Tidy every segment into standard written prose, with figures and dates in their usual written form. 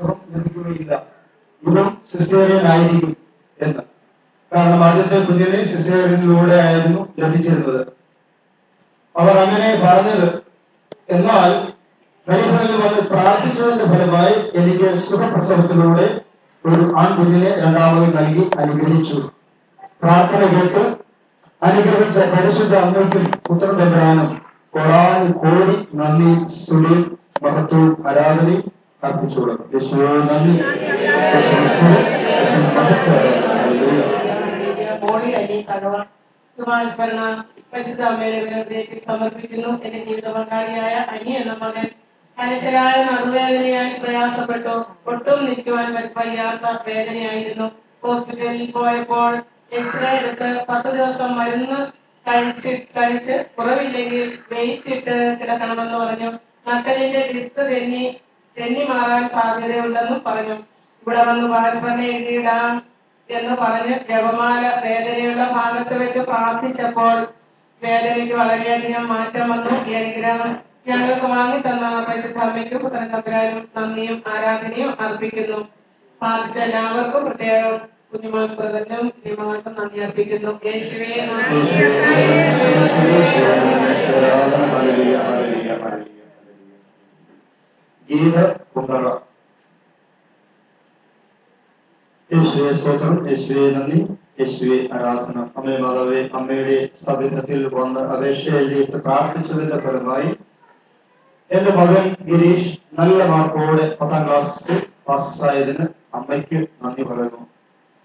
സുഖം ലഭിക്കുകയില്ല, ഇതും സിസേറിയൻ ആയിരിക്കും എന്ന്. കാരണം ആദ്യത്തെ കുഞ്ഞിനെ സിസേറിയനിലൂടെ ആയിരുന്നു ലഭിച്ചിരുന്നത്. അവർ അങ്ങനെ പറഞ്ഞത്. എന്നാൽ പരിസരത്തിൽ വന്ന് പ്രാർത്ഥിച്ചതിന്റെ ഫലമായി എനിക്ക് സുഖപ്രസവത്തിലൂടെ ഒരു ആൺകുഞ്ഞിനെ രണ്ടാമത് നൽകി അനുഗ്രഹിച്ചു. പ്രാർത്ഥന കേട്ട് അനുഗ്രഹിച്ച പരിശുദ്ധ അമ്മയ്ക്കും പുത്രൻ തമ്പുരാനും കോടാനുകോടി നന്ദി, സ്തുതിയും മഹത്വവും ആരാധനയും അർപ്പിച്ചോളും. യേശുവേ നന്ദി. പരിശുദ്ധ അമ്മയുടെ വിനോദത്തിൽ സമർപ്പിക്കുന്നു. എന്റെ ജീവിത പങ്കാളിയായ അനി എന്ന മകൻ അനശ്വരായ നടുവേദനയായി പ്രയാസപ്പെട്ടു. ഒട്ടും നിൽക്കുവാൻ വയ്യാത്ത വേദനയായിരുന്നു. ഹോസ്പിറ്റലിൽ പോയപ്പോൾ എക്സ്റേ എടുത്ത് 10 ദിവസം മരുന്ന് കഴിച്ച് കുറവില്ലെങ്കിൽ വെയിറ്റ് ഇട്ട് കിടക്കണമെന്ന് പറഞ്ഞു. നട്ടലിന്റെ ഡിസ്ക് തെന്നി മാറാൻ സാധ്യതയുണ്ടെന്നും പറഞ്ഞു. ഇവിടെ വന്ന് വാസ്പർണ എഴുതിയിടാം എന്ന് പറഞ്ഞ് ജപമാല വേദനയുള്ള ഭാഗത്ത് വെച്ച് പ്രാർത്ഥിച്ചപ്പോൾ വേദനയ്ക്ക് വളരെയധികം മാറ്റം വന്നു. ഈ അനുഗ്രഹം ഞങ്ങൾക്ക് വാങ്ങിത്തന്ന പരിശുദ്ധ അമ്മയ്ക്കും പുത്രൻ തമ്പുരാനും നന്ദിയും ആരാധനയും അർപ്പിക്കുന്നു. പ്രാർത്ഥിച്ച എല്ലാവർക്കും പ്രത്യേകം കുഞ്ഞുമോൻ ബ്രദറിനും കുഞ്ഞുമകൾക്കും നന്ദി അർപ്പിക്കുന്നു. യേശുവേ യേശുവേ സ്തോത്രം, യേശുവേ നന്ദി, യേശുവേ ആരാധന. അമ്മേ മാതാവേ, അമ്മയുടെ സവിധത്തിൽ വന്ന് അപേക്ഷ എഴുതിയിട്ട് പ്രാർത്ഥിച്ചതിന്റെ ഫലമായി എന്റെ മകൻ ഗിരീഷ് നല്ല മാർക്കോടെ 10ാം ക്ലാസ് പാസ്സായതിന് അമ്മയ്ക്ക് നന്ദി പറയുന്നു.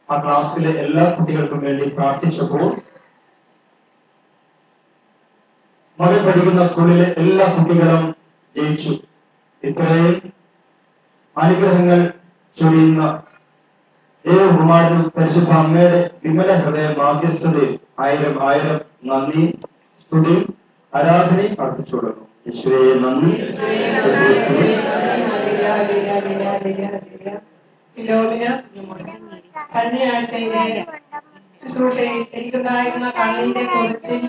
ആ ക്ലാസ്സിലെ എല്ലാ കുട്ടികൾക്കും വേണ്ടി പ്രാർത്ഥിച്ചപ്പോൾ മകൻ പഠിക്കുന്ന സ്കൂളിലെ എല്ലാ കുട്ടികളും ജയിച്ചു. ഇത്രയും അനുഗ്രഹങ്ങൾ ചൊരിയുന്ന ദൈവകുമാരനും പരിശുദ്ധ അമ്മയുടെ വിമല ഹൃദയ മാധ്യസ്ഥതയിൽ 1000 നന്ദി, സ്തുതിയും ആരാധനയും അർപ്പിച്ചുകൊള്ളുന്നു. യേശുവേ നന്ദി. കഴിഞ്ഞ ആഴ്ചയിലെ ശുശ്രൂഷയിൽ എനിക്കുണ്ടായിരുന്ന കണ്ണിന്റെ ചൊറിച്ചിൽ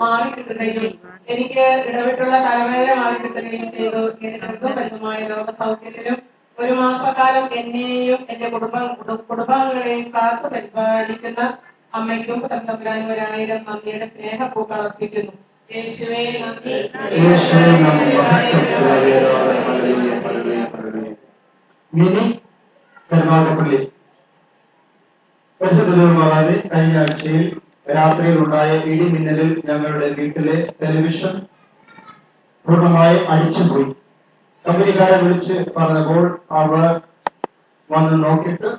മാറിക്കിട്ടുകയും എനിക്ക് ഇടവിട്ടുള്ള തലവേദന മാറിക്കിട്ടുകയും ചെയ്തു. എനിക്ക് ദുർബലമായ രോഗസൗഖ്യത്തിലും 1 മാസക്കാലം എന്നെയും എന്റെ കുടുംബാംഗങ്ങളെയും കാത്തു പരിപാലിക്കുന്ന അമ്മയ്ക്കും പുത്രൻ തമ്പുരാനും 1000 നന്ദിയുടെ സ്നേഹപ്പൂക്കൾ അർപ്പിക്കുന്നു. യേശുവേ നന്ദി. മിനി കരുനാഗപ്പള്ളി. പരിശുദ്ധ ദൈവമാതാവേ, കഴിഞ്ഞ ആഴ്ചയിൽ രാത്രിയിൽ ഉണ്ടായ ഇടിമിന്നലിൽ ഞങ്ങളുടെ വീട്ടിലെ ടെലിവിഷൻ പൂർണ്ണമായി അടിച്ചുപോയി. കമ്പനിക്കാരെ വിളിച്ച് പറഞ്ഞപ്പോൾ അവർ വന്ന് നോക്കിയിട്ട്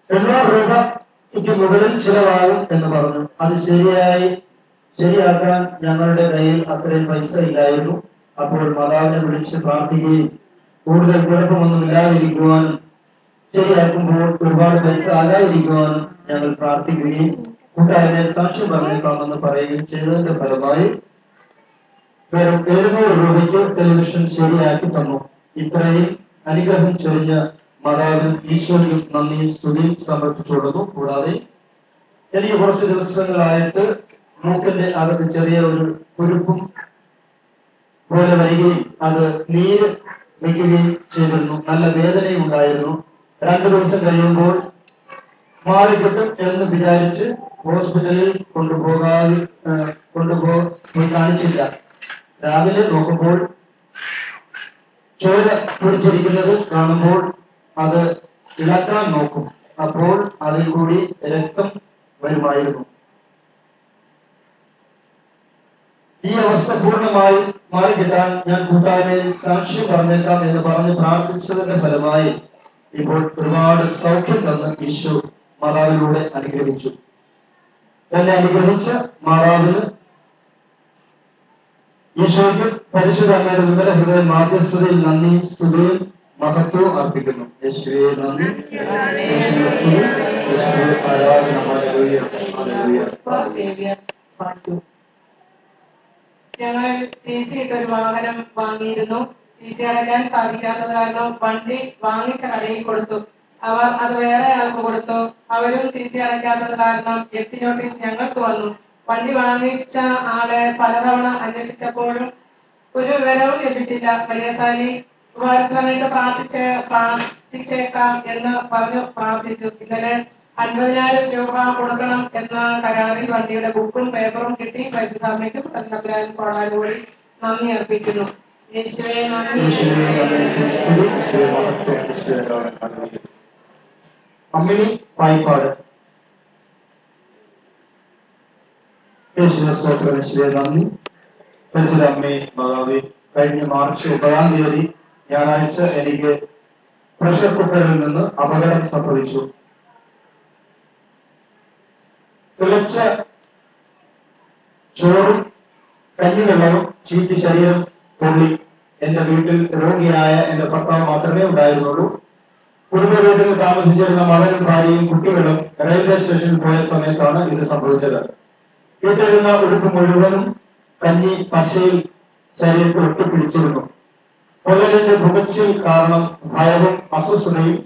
800 രൂപയ്ക്ക് മുകളിൽ ചിലവാകും എന്ന് പറഞ്ഞു. അത് ശരിയാക്കാൻ ഞങ്ങളുടെ കയ്യിൽ അത്രയും പൈസ ഇല്ലായിരുന്നു. അപ്പോൾ മാതാവിനെ വിളിച്ച് പ്രാർത്ഥിക്കുകയും കൂടുതൽ കുഴപ്പമൊന്നും ഇല്ലാതിരിക്കുവാനും ശരിയാക്കുമ്പോൾ ഒരുപാട് പൈസ ആകാതിരിക്കുവാനും ഞങ്ങൾ പ്രാർത്ഥിക്കുകയും കൂട്ടുകാരനെ സാക്ഷ്യം പറഞ്ഞേക്കാമെന്ന് പറയുകയും ചെയ്തതിന്റെ ഫലമായി വെറും 700 രൂപയ്ക്ക് ടെലിവിഷൻ ശരിയാക്കി തന്നു. ഇത്രയും അനുഗ്രഹം ചൊരിഞ്ഞ മാതാവിനും ഈശോയ്ക്കും നന്ദിയും സ്തുതിയും സമർപ്പിച്ചുകൊള്ളുന്നു. കൂടാതെ എനിക്ക് കുറച്ച് ദിവസങ്ങളായിട്ട് മൂക്കിന്റെ അകത്ത് ചെറിയ ഒരു കുരുപ്പും പോലെ വരികയും അത് നീര് വയ്ക്കുകയും ചെയ്തിരുന്നു. നല്ല വേദനയും ഉണ്ടായിരുന്നു. 2 ദിവസം കഴിയുമ്പോൾ മാറിക്കിട്ടും എന്ന് വിചാരിച്ച് ഹോസ്പിറ്റലിൽ കൊണ്ടുപോയി കാണിച്ചില്ല. രാവിലെ നോക്കുമ്പോൾ ചോര പിടിച്ചിരിക്കുന്നത് കാണുമ്പോൾ അത് ഇളക്കാൻ നോക്കും. അപ്പോൾ അതിൽ കൂടി രക്തം വരുമായിരുന്നു. ഈ അവസ്ഥ പൂർണ്ണമായും മാറിക്കിട്ടാൻ ഞാൻ കൂട്ടാരെ സാക്ഷ്യം പറഞ്ഞേക്കാം എന്ന് പറഞ്ഞ് പ്രാർത്ഥിച്ചതിന്റെ ഫലമായി ഇപ്പോൾ ഒരുപാട് സൗഖ്യം തന്ന് ഈശോ മാതാവിലൂടെ അനുഗ്രഹിച്ചു. എന്നെ അനുഗ്രഹിച്ച മാതാവിന് ഈശോയ്ക്ക് പരിശുദ്ധ അമ്മയുടെ വിമല ഹൃദയ മാധ്യസ്ഥതയിൽ നന്ദിയും സ്തുതിയും മഹത്വവും അർപ്പിക്കുന്നു. യേശുവേ നന്ദി, ആരാധന. ഞങ്ങൾ CC ഇട്ടൊരു വാഹനം വാങ്ങിയിരുന്നു. CC അടയ്ക്കാൻ സാധിക്കാത്തത് കാരണം വണ്ടി വാങ്ങിച്ച കടയിൽ കൊടുത്തു. അവർ അത് വേറെ ആൾക്ക് കൊടുത്തു. അവരും CC അടയ്ക്കാത്തത് കാരണം ജപ്തി നോട്ടീസ് ഞങ്ങൾക്ക് വന്നു. വണ്ടി വാങ്ങിച്ച ആളെ പലതവണ അന്വേഷിച്ചപ്പോഴും ഒരു വിവരവും ലഭിച്ചില്ല. വലിയസാലി ഉപവാസമായിട്ട് പ്രാർത്ഥിച്ചേക്കാം എന്ന് പറഞ്ഞു പ്രാർത്ഥിച്ചു. ഇന്നലെ 50,000 രൂപ കൊടുക്കണം എന്ന കരാറിൽ വണ്ടിയുടെ ബുക്കും പേപ്പറും കിട്ടി. പരിശുദ്ധാമ്മയ്ക്കും തമ്പുരാനും കോടാനുകൂടി നന്ദി അർപ്പിക്കുന്നു. യേശുവേ നന്ദി. അമ്മിണി പായിപ്പാട്. യേശുവേ സ്തോത്രം. യേശുവേ നന്ദി. പരിശുദ്ധ അമ്മേ മാതാവേ, കഴിഞ്ഞ മാർച്ച് 1 ഞായറാഴ്ച എനിക്ക് പ്രഷർ കുക്കറിൽ നിന്ന് അപകടം സംഭവിച്ചു. തിളച്ച ചോറും കഞ്ഞിവെള്ളവും ചീറ്റി ശരീരം പൊള്ളി. എന്റെ വീട്ടിൽ രോഗിയായ എന്റെ ഭർത്താവ് മാത്രമേ ഉണ്ടായിരുന്നുള്ളൂ. കുടുംബ വീട്ടിൽ താമസിച്ചിരുന്ന മകനും ഭാര്യയും കുട്ടികളും റെയിൽവേ സ്റ്റേഷനിൽ പോയ സമയത്താണ് ഇത് സംഭവിച്ചത്. വീട്ടിലിരുന്ന ഉടുപ്പ് മുഴുവനും കഞ്ഞി പശയിൽ ശരീരത്തിൽ ഒട്ടിപ്പിടിച്ചിരുന്നു. പൊള്ളലിന്റെ പുകച്ചിൽ കാരണം ഭയവും അസ്വസ്ഥതയും.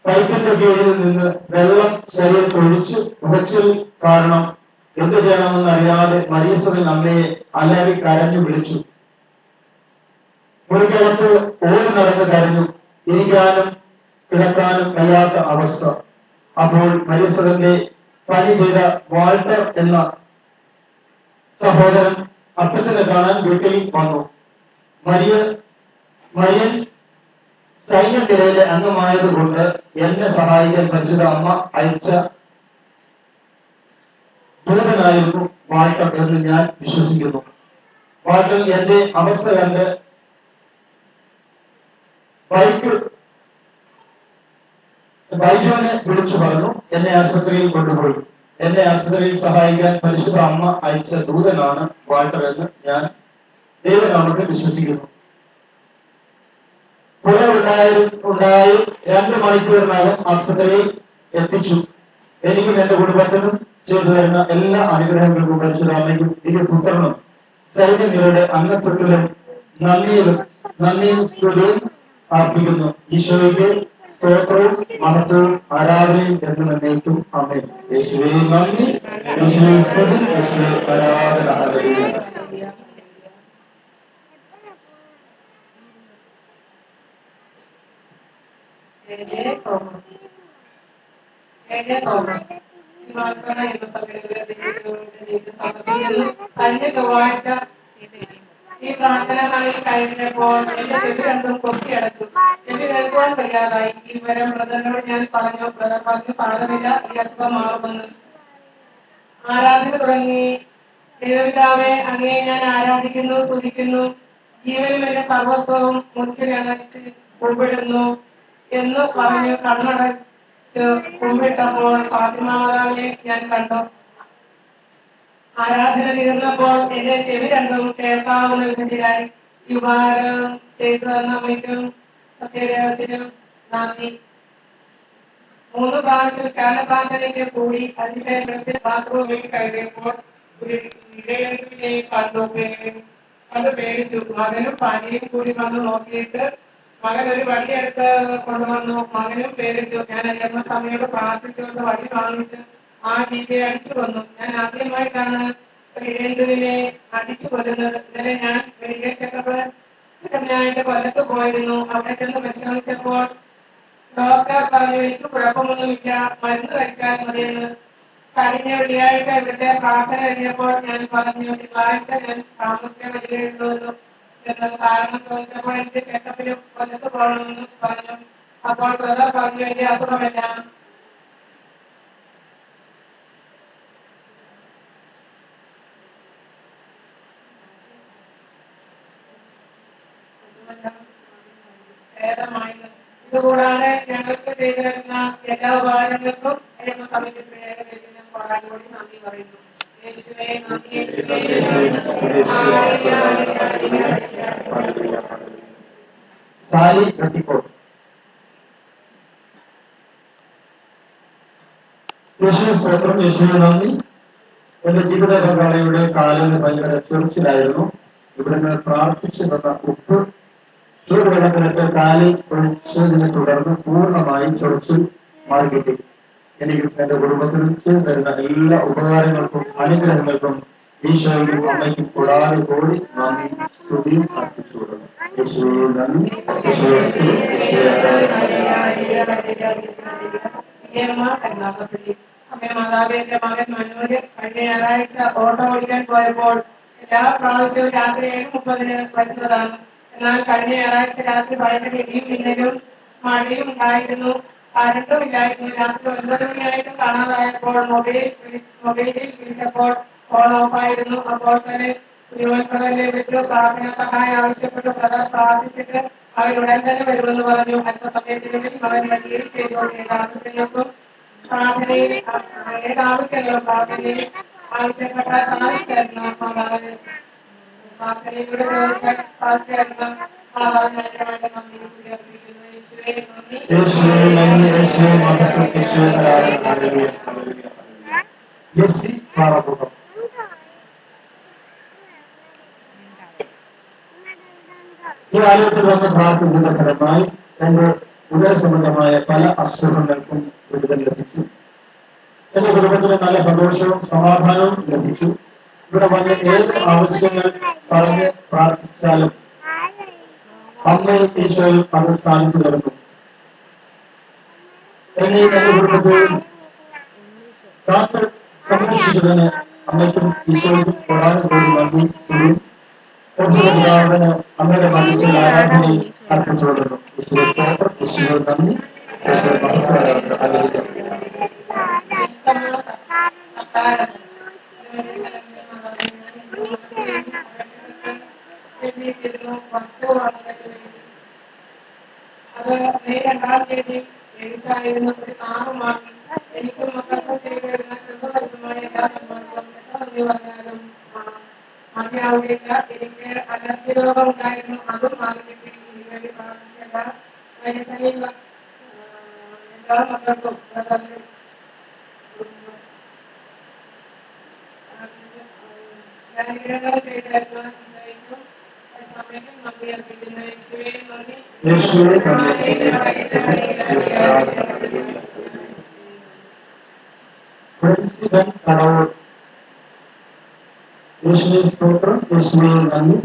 പൈപ്പിന്റെ കീഴിൽ നിന്ന് വെള്ളം ശരീരത്തൊഴിച്ച് പുകച്ചിൽ കാരണം എന്തു ചെയ്യണമെന്ന് അറിയാതെ മരീസവൻ അമ്മയെ അലറി കരഞ്ഞു വിളിച്ചു. മുറിക്കകത്ത് ഓടി നടന്ന് കരഞ്ഞു. ഇരിക്കാനും കിടക്കാനും കഴിയാത്ത അവസ്ഥ. അപ്പോൾ മരീസവന്റെ പണി ചെയ്ത വാൾട്ടർ എന്ന സഹോദരൻ അപ്പച്ചനെ കാണാൻ വീട്ടിൽ വന്നു. മരിയൻ സൈന്യനിരയിലെ അംഗമായതുകൊണ്ട് എന്നെ സഹായിക്കാൻ പരിശുദ്ധ അമ്മ അയച്ച ദൂതനായിരുന്നു വാൾട്ടർ എന്ന് ഞാൻ വിശ്വസിക്കുന്നു. വാൾട്ടർ എന്റെ അവസ്ഥ കണ്ട് ബൈജോനെ വിളിച്ചു പറഞ്ഞു. എന്നെ ആശുപത്രിയിൽ കൊണ്ടുപോയി. എന്നെ ആശുപത്രിയിൽ സഹായിക്കാൻ പരിശുദ്ധ അമ്മ അയച്ച ദൂതനാണ് വാൾട്ടർ എന്ന് ഞാൻ ദൈവനാമത്തിൽ വിശ്വസിക്കുന്നു. പുഴ ഉണ്ടായി 2 മണിക്കൂറിനകം ആശുപത്രിയിൽ എത്തിച്ചു. എനിക്കും എന്റെ കുടുംബത്തിനും ചെയ്തു തരുന്ന എല്ലാ അനുഗ്രഹങ്ങൾക്കും പരിശുദ്ധ അമ്മയ്ക്കും ഈ പുത്രനും സൈന്യങ്ങളുടെ അംഗത്വത്തിലും നന്ദിയും സ്തുതിയും അർപ്പിക്കുന്നു. ഈശോയ്ക്ക് സ്തോത്രവും മഹത്വവും ആരാധനയും എന്ന് നിർണ്ണയിക്കും. ആമേൻ. യേശുവേ നന്ദി. യേശുവേ സ്തുതി. യേശുവേ ആരാധന. ഹല്ലേലൂയ. കഴിഞ്ഞ ചൊവ്വാഴ്ച ഈ പ്രാർത്ഥന നാളിൽ കഴിഞ്ഞപ്പോൾ എന്റെ ചെവി രണ്ടും കൊത്തിയടച്ചു. ചെവി കേൾക്കുവാൻ കഴിയാതായി. ഈ വിവരം ബ്രദറിനോട് ഞാൻ പറഞ്ഞു. ബ്രദർ പറഞ്ഞു സാരമില്ല, ഈ അസുഖം മാറുമെന്ന്. ആരാധന തുടങ്ങി. ദൈവപിതാവേ, അങ്ങയെ ഞാൻ ആരാധിക്കുന്നു, സ്തുതിക്കുന്നു. ജീവനും എന്റെ സർവസ്വവും മുൻപിൽ അണച്ച് കുമ്പിടുന്നു എന്ന് പറഞ്ഞ് കണ്ണടച്ച് കുമ്പിട്ടപ്പോൾ ഫാത്തിമാതാവിനെ ഞാൻ കണ്ടു. ആരാധന തീർന്നപ്പോൾ എന്റെ ചെവി രണ്ടും കേൾക്കാവുന്ന വിധത്തിലായി. ഈ ഉപകാരം ചെയ്തു തന്ന അമ്മയ്ക്കും സത്യദേവത്തിനും നന്ദി. 3 പ്രാവശ്യം ധ്യാനപ്രാർത്ഥനയ്ക്ക് കൂടി. അതിനുശേഷം ബാത്റൂമിൽ കയറിയപ്പോൾ ഒരു ഇടയനെ കണ്ടു. അത് പേടിച്ചു. മകനും ഭാര്യയും കൂടി വന്ന് നോക്കിയിട്ട് മകൻ ഒരു വടിയെടുത്ത് കൊണ്ടുവന്നു. മകനും പേടിച്ചു. ഞാൻ അയ്യമ്മ സമയോട് പ്രാർത്ഥിച്ചുകൊണ്ട് വടി വാങ്ങിച്ച് ആ ജീവിയെ അടിച്ചു കൊന്നു. ഞാൻ ആദ്യമായിട്ടാണ് ഒരു ഇഴന്തുവിനെ അടിച്ചു കൊല്ലുന്നത്. ഇന്നലെ ഞാൻ മെഡിക്കൽ ചെക്കപ്പ് എന്റെ കൊല്ലത്ത് പോയിരുന്നു. അവിടെ ചെന്ന് പരിശോധിച്ചപ്പോൾ ഡോക്ടർ പറഞ്ഞു എനിക്ക് കുഴപ്പമൊന്നുമില്ല, മരുന്ന് കഴിക്കാൻ മതിയെന്ന്. കഴിഞ്ഞ വെള്ളിയാഴ്ച ഇവിടുത്തെ പ്രാർത്ഥന കഴിഞ്ഞപ്പോൾ ഞാൻ പറഞ്ഞു തിങ്കളാഴ്ച ഞാൻ താമസിക്കാൻ വരികയുള്ളൂ എന്ന്. കാരണം ചോദിച്ചപ്പോൾ എനിക്ക് ചെക്കപ്പിന് കൊല്ലത്ത് പോകണമെന്ന് പറഞ്ഞു. അപ്പോൾ ബ്രദർ പറഞ്ഞു എന്റെ അസുഖമെല്ലാം ഭേദമായിരുന്നു. ഇതുകൂടാതെ ഞങ്ങൾക്ക് ചെയ്തു തരുന്ന എല്ലാ ഉപകാരങ്ങൾക്കും അയ്യപ്പ സമിതി പ്രേരകനും കോടാനുകൂടി നന്ദി പറയുന്നു. യേശുവേ നന്ദി. സാലി കട്ടിക്കോട്ട്. യേശുവേ സ്തോത്രം. യേശുവേ നന്ദി. എന്റെ ജീവിത പങ്കാളിയുടെ കാലിന് ഭയങ്കര ചൊറിച്ചിലായിരുന്നു. ഇവിടുന്ന് പ്രാർത്ഥിച്ചു തന്ന ഉപ്പ് ചൂടുവെള്ളത്തിലിട്ട് കാലിൽ ഒഴിച്ചതിനെ തുടർന്ന് പൂർണ്ണമായും ചൊറിച്ചിൽ മാറിക്കിട്ടി. എനിക്കും എന്റെ കുടുംബത്തിനും ചെയ്തു തരുന്ന എല്ലാ ഉപകാരങ്ങൾക്കും അനുഗ്രഹങ്ങൾക്കും ഈശോയും അമ്മയ്ക്കും കൂടാതെ കൂടി നന്ദി സ്തുതിയും അർപ്പിച്ചു കൊടുക്കണം. യേശുവേ നന്ദി, യേശുവേ സ്തുതി, യേശുവേ അമ്മ മാതാവിന്റെ മകൻ മനോജ് കഴിഞ്ഞ ഞായറാഴ്ച ഓട്ടോ ഓടിക്കാൻ പോയപ്പോൾ എല്ലാ പ്രാവശ്യവും രാത്രി 7:30 വരുന്നതാണ്. എന്നാൽ കഴിഞ്ഞ ഞായറാഴ്ച രാത്രി ഭയങ്കര ഇടിയും മിന്നലും മഴയും ഉണ്ടായിരുന്നു. കരണ്ടും ഇല്ലായിരുന്നു. രാത്രി 9 മണിയായിട്ടും കാണാതായപ്പോൾ മൊബൈലിൽ വിളിച്ചപ്പോൾ ഫോൺ ഓഫായിരുന്നു. അപ്പോൾ തന്നെ തിരുവനന്തപുരത്തെ വെച്ച് പ്രാർത്ഥന സഹായം ആവശ്യപ്പെട്ട് പ്രാർത്ഥിച്ചിട്ട് അവരുടൻ തന്നെ വരുമെന്ന് പറഞ്ഞു. അല്പസമയത്തിനുള്ളിൽ മകൻ വരികയും ചെയ്തു. ഏതാവശ്യങ്ങൾക്കും പ്രാർത്ഥനയിൽ ഏതാവശ്യങ്ങളും പ്രാർത്ഥനയിൽ ആവശ്യപ്പെട്ട സാധിച്ചായിരുന്നു. മാതാവ് പ്രാർത്ഥനയിലൂടെ ചോദിക്കാൻ സാധിച്ചായിരുന്നു. മാതാവ് ഭയങ്കരമായിട്ട് നന്ദി അർപ്പിക്കുന്നു. യേശുവേ നന്ദി. യേശുവേ നന്ദി, യേശുവേ മഹത്വം, യേശുവേ ആരാധന. ഹല്ലേലൂയ, ഹല്ലേലൂയ, ഹല്ലേലൂയ. യെസ്സി പാറപ്പുറം. ഈ ആലയത്തിൽ വന്ന് പ്രാർത്ഥിക്കുന്ന ഫലമായി എന്റെ ഉദര സംബന്ധമായ പല അസുഖങ്ങൾക്കും വിടുതൽ ലഭിച്ചു. എന്റെ കുടുംബത്തിന് നല്ല സന്തോഷവും സമാധാനവും ലഭിച്ചു. ഇവിടെ വന്ന് ഏത് ആവശ്യങ്ങൾ പറഞ്ഞ് പ്രാർത്ഥിച്ചാലും അമ്മയും ഈശോയും അത് സ്ഥാനിച്ചു തരുന്നു. എന്നെ എന്റെ കുടുംബത്തെയും കാത്ത് സംരക്ഷിച്ചതിന് അമ്മയ്ക്കും ഈശോയ്ക്കും ഒരാൾ കൂടി നന്ദി സ്തുതിയും പിതാവിന് അമ്മയുടെ മനസ്സിൽ ആരാധനയും അർപ്പിച്ചുകൊണ്ടിരുന്നു. ഈശോയെ സ്തോത്രം, ഈശോയെ നന്ദി, ഈശോയെ മഹത്വം. ഹല്ലേലൂയ. അത് മെയ് 2-ാം തീയതി എഴുത്തായിരുന്നു. ഒരു നാമം വാങ്ങി എനിക്കും മക്കൾക്കും ചെയ്തിരുന്ന ചെറുതുമായ എല്ലാ സന്മാർക്കും എത്ര നന്ദി പറഞ്ഞാലും മതിയാവുകയില്ല. എനിക്ക് അലർജി രോഗം ഉണ്ടായിരുന്നു. അതും മാറിക്കിട്ടി. ഇതിനുവേണ്ടി പ്രാർത്ഥിക്കേണ്ട വയസ്സനിൽ എല്ലാ മക്കൾക്കും അനുഗ്രഹങ്ങൾ ചെയ്തായിരുന്നു. ഈശോയ്ക്കും സമയം നന്ദി അർപ്പിക്കുന്നു. യേശുവേ നന്ദി. യേശുവേ നന്ദി. പ്രിൻസിപ്പൽ കടവൂർ. യേശുവേ സ്തോത്രം, യേശുവേ നന്ദി.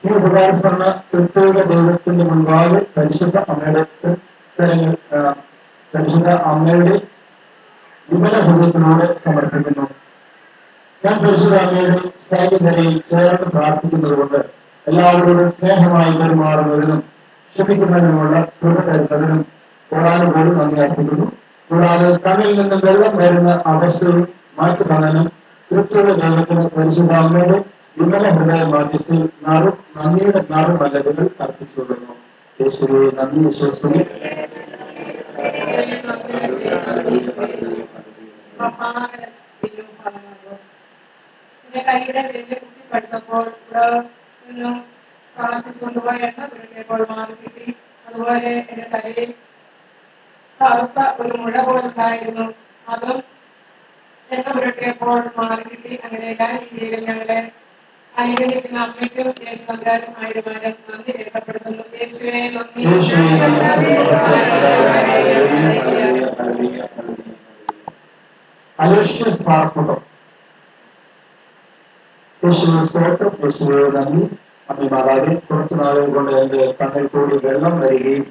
ഈ ഉപകാരസ്മരണ പ്രത്യേക ദൈവത്തിന്റെ മുൻപാകെ പരിശുദ്ധ അമ്മയുടെ വിമല ഹൃദയത്തിലൂടെ സമർപ്പിക്കുന്നു. ഞാൻ പരിശുദ്ധ അമ്മയുടെ സ്നേഹിതരെയും ചേർന്ന് പ്രാർത്ഥിക്കുന്നതുകൊണ്ട് എല്ലാവരോടും സ്നേഹമായി പെരുമാറുന്നതിനും ക്ഷമിക്കുന്നതിനുമുള്ള കൃപ തരുന്നതിനും കൂടാനുകൂടി നന്ദി അർപ്പിക്കുന്നു. കൂടാതെ കണ്ണിൽ നിന്നും വെള്ളം വരുന്ന അവസ്ഥയും മാറ്റി തന്നതിനും കൃത്യമുള്ള ദൈവത്തിന് പരിശുദ്ധ അമ്മയുടെ വിമല ഹൃദയ മാധ്യസ്ഥയിൽ നന്ദിയുടെ നറുമല്ലതുകൾ അർപ്പിച്ചുകൊള്ളുന്നു. യേശുവേ നന്ദി, വിശ്വസിക്കുന്നു. എന്റെ കൈയുടെ വലിയ കുത്തി പഠിത്തപ്പോൾ ഇവിടെ നിന്നും പ്രാർത്ഥിച്ചുകൊണ്ടുപോയ എണ്ണ പുരട്ടിയപ്പോൾ മാറി കിട്ടി. അതുപോലെ എന്റെ തലയിൽ കറുത്ത ഒരു മുഴ പോലുണ്ടായിരുന്നു. അതും എണ്ണ പുരട്ടിയപ്പോൾ മാറി കിട്ടി. അങ്ങനെ എല്ലാ രീതിയിലും ഞങ്ങളെ അനുഗ്രഹിക്കുന്ന അമ്മയ്ക്കും യേശുദാനും ആയിരമാരും നന്ദി രേഖപ്പെടുത്തുന്നു. യേശുവേ നന്ദി. അലോഷ്യസ് പാർക്കുണ്ടോ? യേശുവേ സ്തോത്രം, യേശുവേ നന്ദി. അമ്മ മാതാവെ, കുറച്ചു നാളുകൾ കൊണ്ട് എന്റെ കണ്ണിൽ കൂടി വെള്ളം വരികയും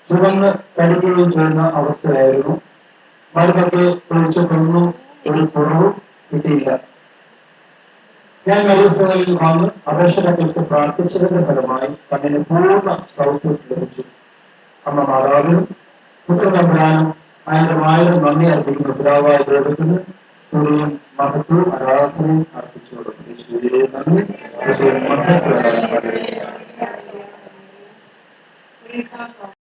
ചുവന്ന് കടിക്കുകയും ചെയ്യുന്ന അവസ്ഥയായിരുന്നു. മരുന്നൊക്കെ ഒഴിച്ചിട്ടൊന്നും ഒരു കുറവും കിട്ടിയില്ല. ഞാൻ മരുസ്ഥകളിൽ വന്ന് അപേക്ഷകൾക്ക് പ്രാർത്ഥിച്ചതിന്റെ ഫലമായി കണ്ണിന് പൂർണ്ണ സൗഖ്യം ലഭിച്ചു. അമ്മ മാതാവിനും പുത്രതമ്പുരാനും ആയിരം നന്ദി അർപ്പിക്കുന്ന പിതാവായ ദൈവത്തിന് സ്തുതിയും മഹത്വവും ആരാധനയും അർപ്പിച്ചു കൊടുക്കുന്നു. നന്ദി.